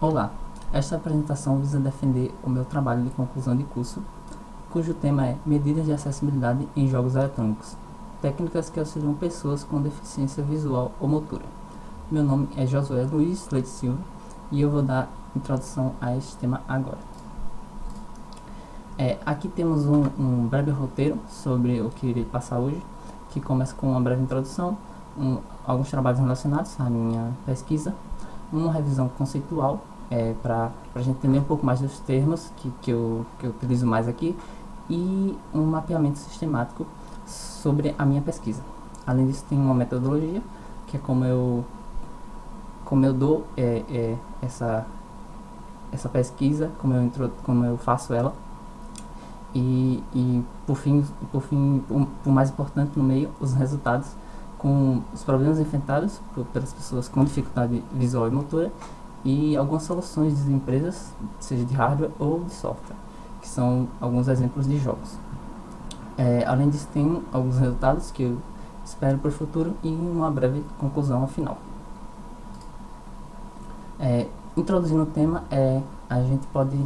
Olá, esta apresentação visa defender o meu trabalho de conclusão de curso, cujo tema é Medidas de Acessibilidade em Jogos Eletrônicos, técnicas que auxiliam pessoas com deficiência visual ou motora. Meu nome é Josué Luiz Leite Silva e eu vou dar introdução a este tema agora. Aqui temos um breve roteiro sobre o que irei passar hoje, que começa com uma breve introdução, alguns trabalhos relacionados à minha pesquisa, uma revisão conceitual para a gente entender um pouco mais dos termos que eu utilizo mais aqui e um mapeamento sistemático sobre a minha pesquisa. Além disso, tem uma metodologia, que é como eu dou essa pesquisa, como eu faço ela, e por fim, o mais importante no meio, os resultados com os problemas enfrentados pelas pessoas com dificuldade visual e motora e algumas soluções de empresas, seja de hardware ou de software, que são alguns exemplos de jogos. Além disso, tem alguns resultados que eu espero para o futuro e uma breve conclusão ao final. Introduzindo o tema, a gente pode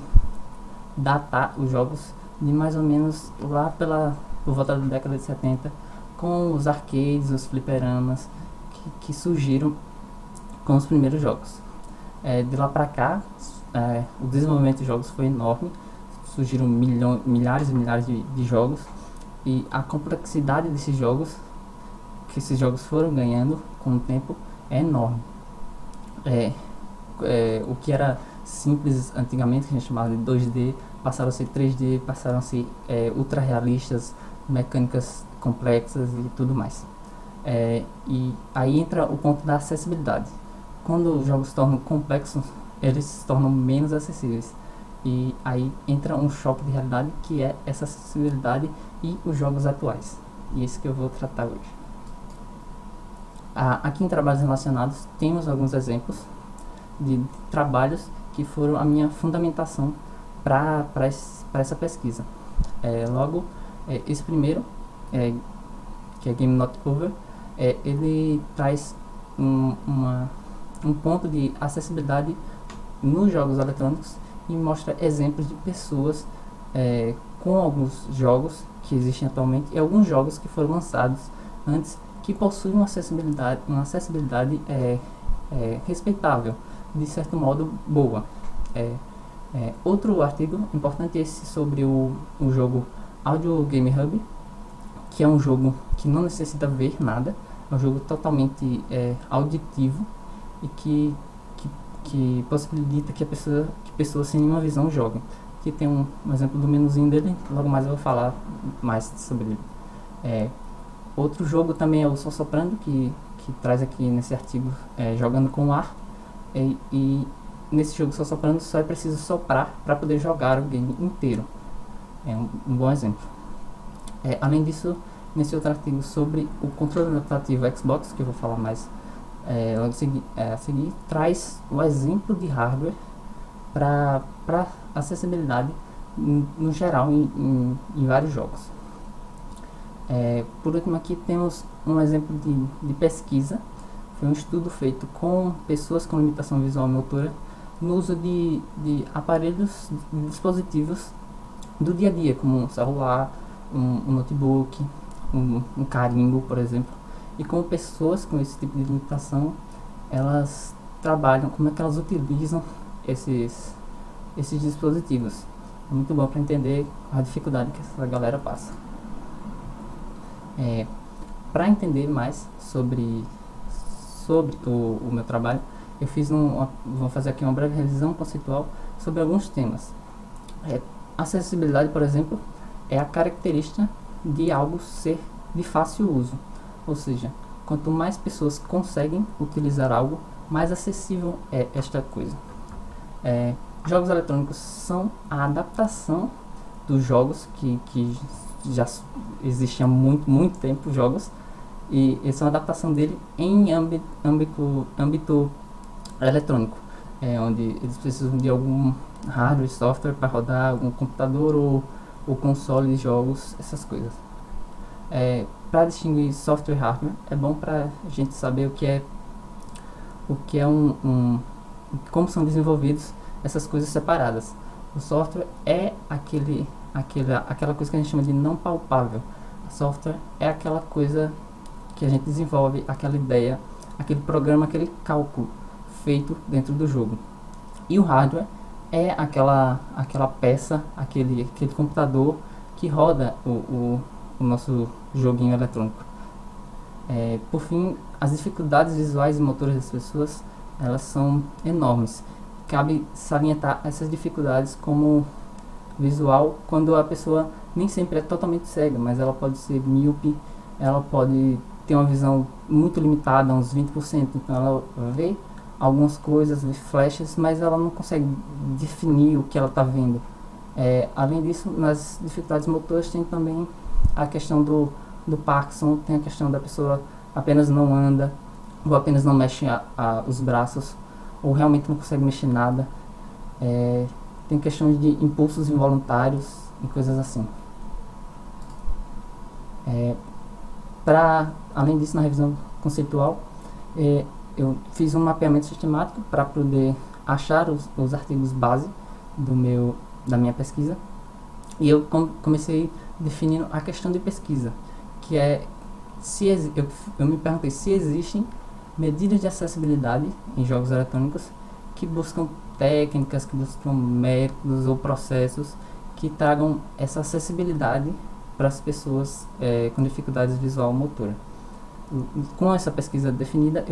datar os jogos de mais ou menos lá por volta da década de 70, com os arcades, os fliperamas que surgiram com os primeiros jogos. De lá para cá, o desenvolvimento de jogos foi enorme, surgiram milhares e milhares de jogos, e a complexidade desses jogos, que esses jogos foram ganhando com o tempo, é enorme. O que era simples antigamente, que a gente chamava de 2D, passaram a ser 3D, passaram a ser ultra realistas, mecânicas complexas e tudo mais. E aí entra o ponto da acessibilidade. Quando os jogos se tornam complexos, eles se tornam menos acessíveis. E aí entra um choque de realidade, que é essa acessibilidade e os jogos atuais. E esse que eu vou tratar hoje. Aqui em trabalhos relacionados, temos alguns exemplos de trabalhos que foram a minha fundamentação para essa pesquisa. Esse primeiro, que é Game Not Over, ele traz um ponto de acessibilidade nos jogos eletrônicos e mostra exemplos de pessoas com alguns jogos que existem atualmente e alguns jogos que foram lançados antes que possuem uma acessibilidade respeitável, de certo modo boa. Outro artigo importante é esse sobre o jogo Audio Game Hub, que é um jogo que não necessita ver nada, é um jogo totalmente auditivo e que possibilita que pessoas sem nenhuma visão joguem. Aqui tem um exemplo do menuzinho dele, logo mais eu vou falar mais sobre ele. Outro jogo também é o Sol Soprando, que traz aqui nesse artigo Jogando com Ar, e nesse jogo Sol Soprando só é preciso soprar para poder jogar o game inteiro. É um bom exemplo. Além disso, nesse outro artigo sobre o controle adaptativo Xbox, que eu vou falar mais logo a seguir, traz o exemplo de hardware para acessibilidade no geral em vários jogos. Por último, aqui temos um exemplo de pesquisa. Foi um estudo feito com pessoas com limitação visual e motora no uso de aparelhos, de dispositivos do dia a dia, como um celular, um notebook, um carimbo, por exemplo. E como pessoas com esse tipo de limitação, elas trabalham, como é que elas utilizam esses dispositivos. É muito bom para entender a dificuldade que essa galera passa. Para entender mais sobre o meu trabalho, eu vou fazer aqui uma breve revisão conceitual sobre alguns temas. Acessibilidade, por exemplo, é a característica de algo ser de fácil uso, ou seja, quanto mais pessoas conseguem utilizar algo, mais acessível é esta coisa. Jogos eletrônicos são a adaptação dos jogos que já existiam há muito tempo, jogos, e essa é uma adaptação dele em âmbito eletrônico, onde eles precisam de algum hardware, software para rodar algum computador ou console de jogos, essas coisas. Para distinguir software e hardware, é bom para a gente saber o que é um como são desenvolvidos essas coisas separadas. O software é aquela coisa que a gente chama de não palpável. O software é aquela coisa que a gente desenvolve, aquela ideia, aquele programa, aquele cálculo feito dentro do jogo. E o hardware é aquela peça, aquele computador que roda o nosso joguinho eletrônico. Por fim, as dificuldades visuais e motoras das pessoas, elas são enormes. Cabe salientar essas dificuldades como visual, quando a pessoa nem sempre é totalmente cega, mas ela pode ser míope, ela pode ter uma visão muito limitada, uns 20%, então ela vê algumas coisas, vê flashes, mas ela não consegue definir o que ela está vendo. Além disso, nas dificuldades motoras tem também a questão do Parkinson, tem a questão da pessoa apenas não anda, ou apenas não mexe os braços, ou realmente não consegue mexer nada. Tem questão de impulsos involuntários e coisas assim. Além disso, na revisão conceitual, eu fiz um mapeamento sistemático para poder achar os artigos base da minha pesquisa, e eu comecei definindo a questão de pesquisa, que é eu me perguntei se existem medidas de acessibilidade em jogos eletrônicos que buscam técnicas, que buscam métodos ou processos que tragam essa acessibilidade para as pessoas com dificuldades visual motora. Com essa pesquisa definida,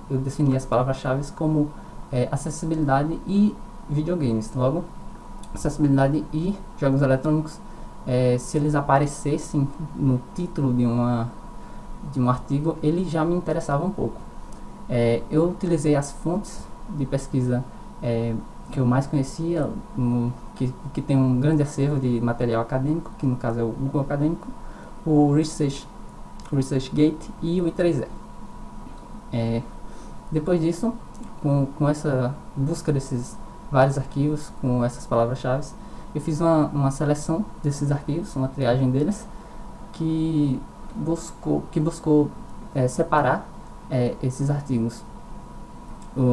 eu defini as palavras-chave como acessibilidade e videogames. Logo, acessibilidade e jogos eletrônicos, se eles aparecessem no título de um artigo, ele já me interessava um pouco. Eu utilizei as fontes de pesquisa que eu mais conhecia, que tem um grande acervo de material acadêmico, que no caso é o Google Acadêmico, o ResearchGate e o I3E. Depois disso, com essa busca desses vários arquivos, com essas palavras-chave, eu fiz uma seleção desses arquivos, uma triagem deles, que buscou separar esses artigos.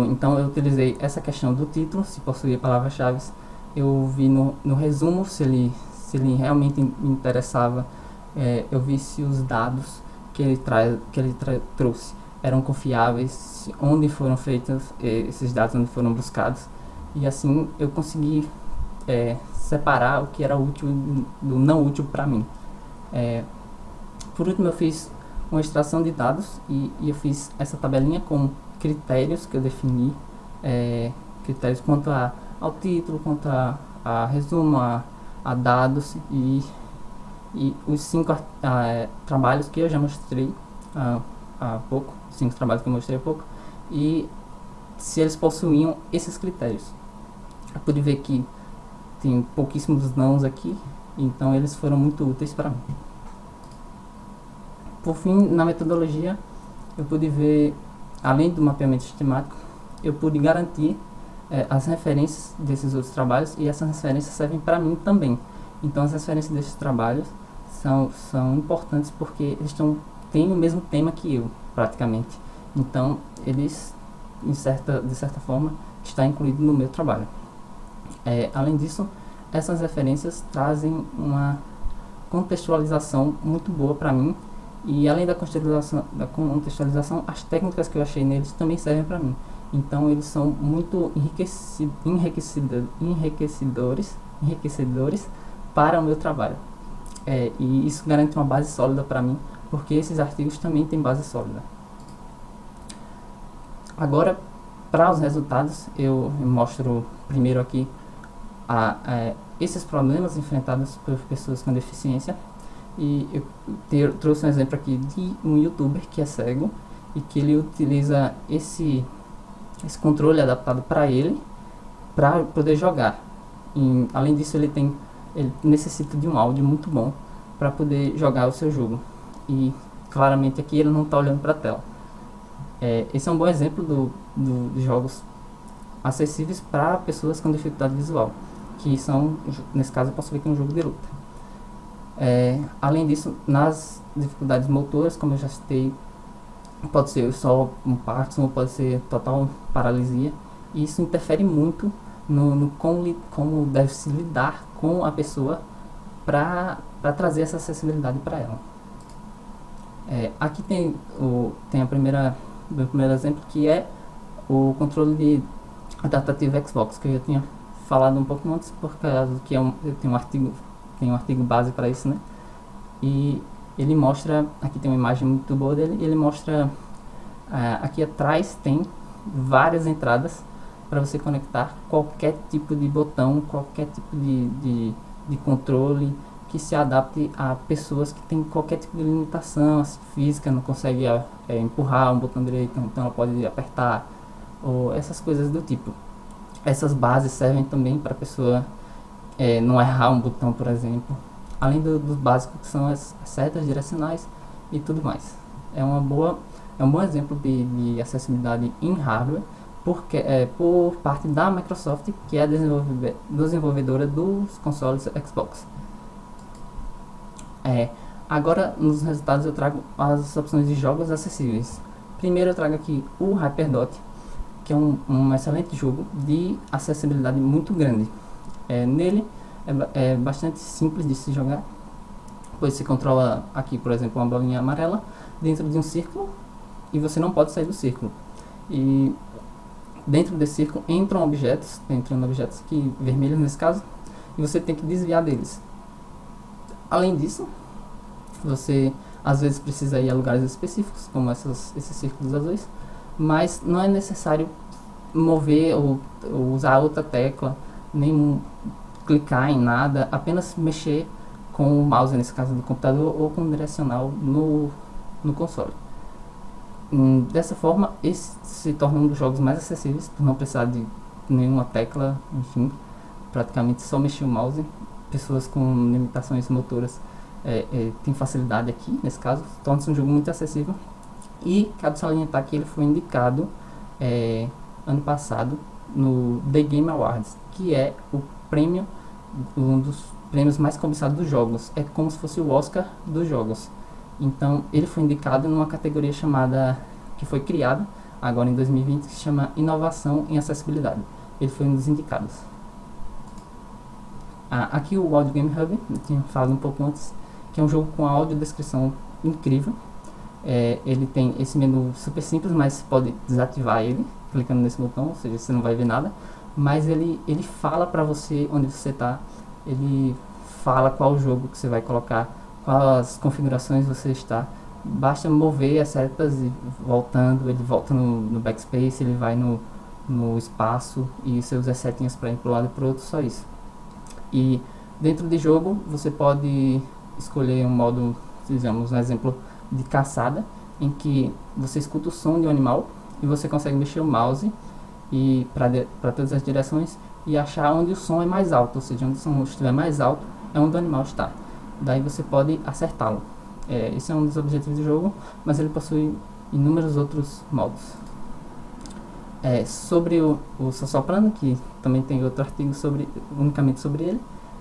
Então eu utilizei essa questão do título, se possuía palavras-chave. Eu vi no resumo se ele realmente me interessava. Eu vi se os dados que ele trouxe eram confiáveis, onde foram feitos esses dados, onde foram buscados, e assim eu consegui separar o que era útil do não útil para mim. Por último, eu fiz uma extração de dados e eu fiz essa tabelinha com critérios que eu defini, critérios quanto ao título, quanto a resumo, a dados e os 5 trabalhos que eu já mostrei há pouco, 5 trabalhos que eu mostrei há pouco, e se eles possuíam esses critérios. Eu pude ver que tem pouquíssimos nãos aqui, então eles foram muito úteis para mim. Por fim, na metodologia, eu pude ver, além do mapeamento sistemático, eu pude garantir as referências desses outros trabalhos, e essas referências servem para mim também. Então as referências desses trabalhos são importantes porque eles têm o mesmo tema que eu, praticamente. Então eles, de certa forma, está incluído no meu trabalho. Além disso, essas referências trazem uma contextualização muito boa para mim, e além da contextualização, as técnicas que eu achei neles também servem para mim. Então eles são muito enriquecedores para o meu trabalho. E isso garante uma base sólida para mim, porque esses artigos também têm base sólida. Agora, para os resultados, eu mostro primeiro aqui esses problemas enfrentados por pessoas com deficiência. E eu trouxe um exemplo aqui de um youtuber que é cego e que ele utiliza esse controle adaptado para ele, para poder jogar. Além disso, ele necessita de um áudio muito bom para poder jogar o seu jogo. E claramente aqui ele não está olhando para a tela. Esse é um bom exemplo de jogos acessíveis para pessoas com dificuldade visual, que são, nesse caso eu posso ver que é um jogo de luta. Além disso, nas dificuldades motoras, como eu já citei, pode ser só um Parkinson, pode ser total paralisia. e isso interfere muito no como deve se lidar com a pessoa para trazer essa acessibilidade para ela. Aqui tem o primeiro exemplo, que é o controle de adaptativo Xbox, que eu já tinha falado um pouco antes, por causa que eu tenho um artigo base para isso, né? E ele mostra, aqui tem uma imagem muito boa dele, e ele mostra, aqui atrás tem várias entradas para você conectar qualquer tipo de botão, qualquer tipo de controle que se adapte a pessoas que têm qualquer tipo de limitação assim, física, não consegue empurrar um botão direito, então ela pode apertar, ou essas coisas do tipo. Essas bases servem também para a pessoa não errar um botão, por exemplo, além dos básicos que são as setas direcionais e tudo mais. É um bom exemplo de acessibilidade em hardware, porque por parte da Microsoft, que é a desenvolvedora dos consoles Xbox. Agora, nos resultados, eu trago as opções de jogos acessíveis. Primeiro, eu trago aqui o HyperDot, que é um excelente jogo de acessibilidade muito grande. Nele, é bastante simples de se jogar, pois você controla aqui, por exemplo, uma bolinha amarela dentro de um círculo e você não pode sair do círculo. E dentro desse círculo entram objetos aqui, vermelhos nesse caso, e você tem que desviar deles. Além disso, você às vezes precisa ir a lugares específicos, como esses círculos azuis, mas não é necessário mover ou usar outra tecla, nem clicar em nada, apenas mexer com o mouse, nesse caso do computador, ou com o direcional no console. Dessa forma, esse se torna um dos jogos mais acessíveis, por não precisar de nenhuma tecla, enfim, praticamente só mexer o mouse. Pessoas com limitações motoras têm facilidade aqui, nesse caso, torna-se um jogo muito acessível. E cabe salientar que ele foi indicado ano passado no The Game Awards, que é um dos prêmios mais cobiçados dos jogos. É como se fosse o Oscar dos jogos. Então ele foi indicado numa categoria que foi criada agora em 2020, que se chama Inovação em Acessibilidade. Ele foi um dos indicados. Aqui o Audio Game Hub, eu tinha falado um pouco antes, que é um jogo com audiodescrição incrível. Ele tem esse menu super simples, mas você pode desativar ele clicando nesse botão, ou seja, você não vai ver nada. Mas ele fala para você onde você está, ele fala qual jogo que você vai colocar, quais configurações você está. Basta mover as setas e ele volta no backspace, ele vai no espaço e você usa as setinhas para ir para um lado e para o outro, só isso. E dentro de jogo você pode escolher um modo, digamos, um exemplo de caçada, em que você escuta o som de um animal e você consegue mexer o mouse e para todas as direções e achar onde o som é mais alto, ou seja, onde o som estiver mais alto é onde o animal está. Daí você pode acertá-lo. Esse é um dos objetivos do jogo, mas ele possui inúmeros outros modos. Sobre o Sossoprano, que também tem outro artigo unicamente sobre ele,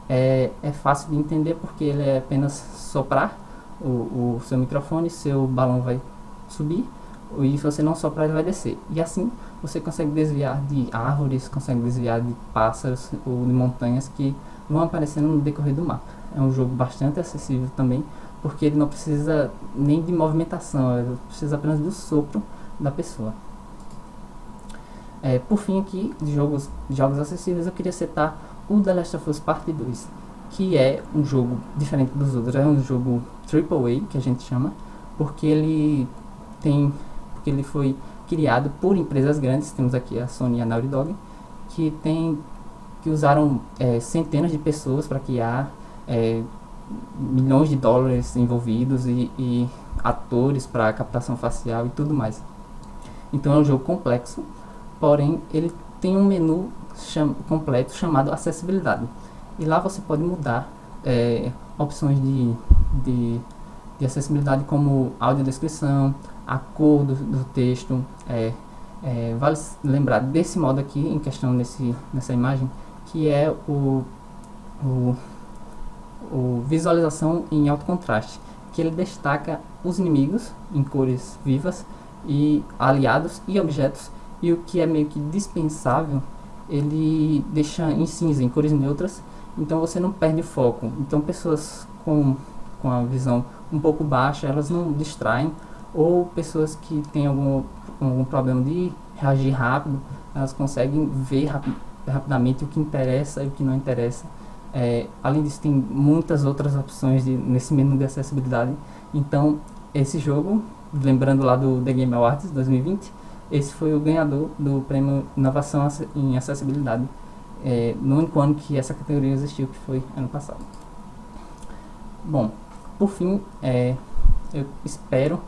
é fácil de entender porque ele é apenas soprar o seu microfone, seu balão vai subir e se você não soprar ele vai descer. E assim você consegue desviar de árvores, consegue desviar de pássaros ou de montanhas que vão aparecendo no decorrer do mapa. É um jogo bastante acessível também, porque ele não precisa nem de movimentação, ele precisa apenas do sopro da pessoa. Por fim aqui, de jogos acessíveis, eu queria citar o The Last of Us Part 2, que é um jogo diferente dos outros, é um jogo AAA, que a gente chama, porque ele foi criado por empresas grandes. Temos aqui a Sony e a Naughty Dog, que usaram centenas de pessoas para criar, milhões de dólares envolvidos e atores para captação facial e tudo mais. Então é um jogo complexo, porém ele tem um menu completo chamado acessibilidade, e lá você pode mudar opções de acessibilidade, como audiodescrição, a cor do texto. Vale lembrar desse modo aqui em questão nessa imagem, que é o visualização em alto contraste, que ele destaca os inimigos em cores vivas e aliados e objetos e o que é meio que dispensável, ele deixa em cinza, em cores neutras, então você não perde o foco. Então pessoas com a visão um pouco baixa, elas não distraem, ou pessoas que têm algum problema de reagir rápido, elas conseguem ver rapidamente o que interessa e o que não interessa. Além disso, tem muitas outras opções nesse menu de acessibilidade. Então, esse jogo, lembrando lá do The Game Awards 2020, esse foi o ganhador do prêmio Inovação em Acessibilidade, no único ano que essa categoria existiu, que foi ano passado. Bom, por fim, eu espero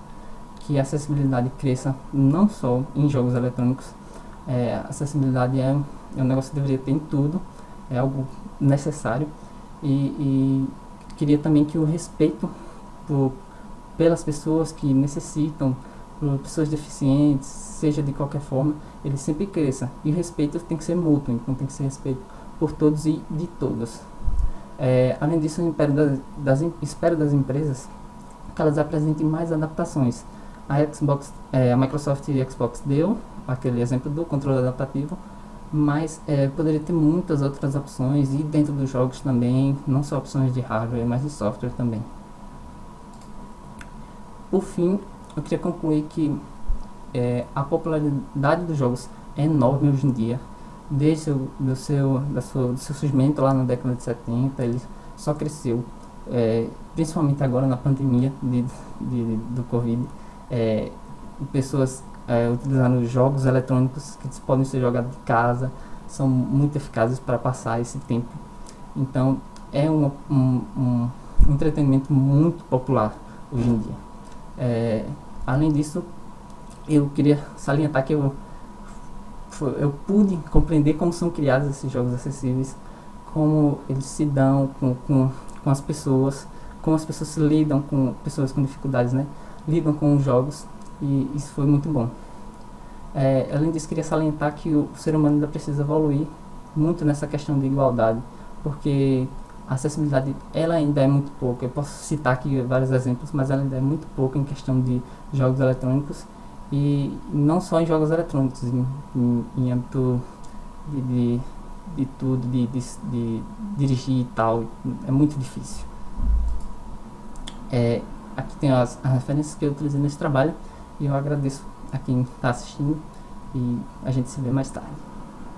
que a acessibilidade cresça não só em jogos eletrônicos. A acessibilidade é um negócio que deveria ter em tudo, é algo necessário, e queria também que o respeito pelas pessoas que necessitam, por pessoas deficientes, seja de qualquer forma, ele sempre cresça. E o respeito tem que ser mútuo, então tem que ser respeito por todos e de todas. Além disso, eu espero das empresas que elas apresentem mais adaptações. A Microsoft e a Xbox deu aquele exemplo do controle adaptativo, mas poderia ter muitas outras opções, e dentro dos jogos também, não só opções de hardware, mas de software também. Por fim, eu queria concluir que a popularidade dos jogos é enorme hoje em dia. Desde do seu surgimento lá na década de 70, ele só cresceu, principalmente agora na pandemia do Covid. Pessoas utilizando jogos eletrônicos que podem ser jogados de casa, são muito eficazes para passar esse tempo. Então é um entretenimento muito popular hoje em dia. Além disso, eu queria salientar que eu pude compreender como são criados esses jogos acessíveis, como eles se dão com as pessoas, como as pessoas se lidam com pessoas com dificuldades, né? Lidam com os jogos, e isso foi muito bom. Além disso, queria salientar que o ser humano ainda precisa evoluir muito nessa questão de igualdade, porque a acessibilidade ela ainda é muito pouca. Eu posso citar aqui vários exemplos, mas ela ainda é muito pouca em questão de jogos eletrônicos, e não só em jogos eletrônicos, em âmbito de tudo, de dirigir e tal, é muito difícil. Aqui tem as referências que eu utilizei nesse trabalho, e eu agradeço a quem está assistindo, e a gente se vê mais tarde.